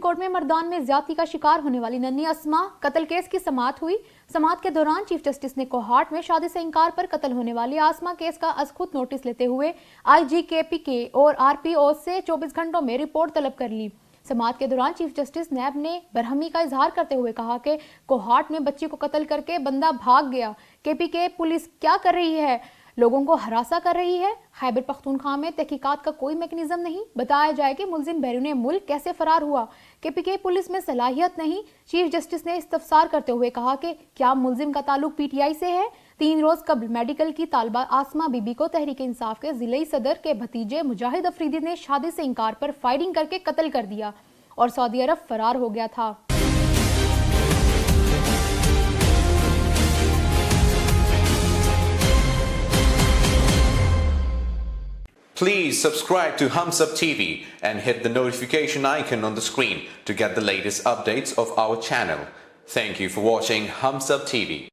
Court में मर्दान में ज्यादती का शिकार होने वाली नन्ही अस्मा कत्ल केस की समाअत हुई। समाअत के दौरान चीफ जस्टिस ने कोहाट में शादी से इंकार पर कत्ल होने वाली आसमा केस का अज़खुद नोटिस लेते हुए आईजी केपीके और आरपीओ से 24 घंटों में रिपोर्ट तलब कर ली। समाअत के दौरान चीफ जस्टिस नैब ने बरहमी का इजहार करते हुए कहा कि कोहाट में बच्ची को कत्ल करके बंदा भाग गया। केपीके पुलिस क्या कर रही है? लोगों को हरासा कर रही है। खैबर पख्तूनख्वा में तहकीकात का कोई मैकेनिज्म नहीं। बताया जाए कि मुलजिम बैरून मुल्क कैसे फरार हुआ। केपीके पुलिस में सलाहियत नहीं। चीफ जस्टिस ने इस्तफसार करते हुए कहा कि क्या मुलजिम का ताल्लुक पीटीआई से है? 3 रोज कबल मेडिकल की तालबा आसमा बीबी को तहरीक इंसाफ के जिले सदर के भतीजे मुजाहिद अफरीदी ने शादी से इंकार पर फायरिंग करके कत्ल कर दिया और सऊदी अरब फरार हो गया था। Please subscribe to Hums Up TV and hit the notification icon on the screen to get the latest updates of our channel. Thank you for watching Hums Up TV.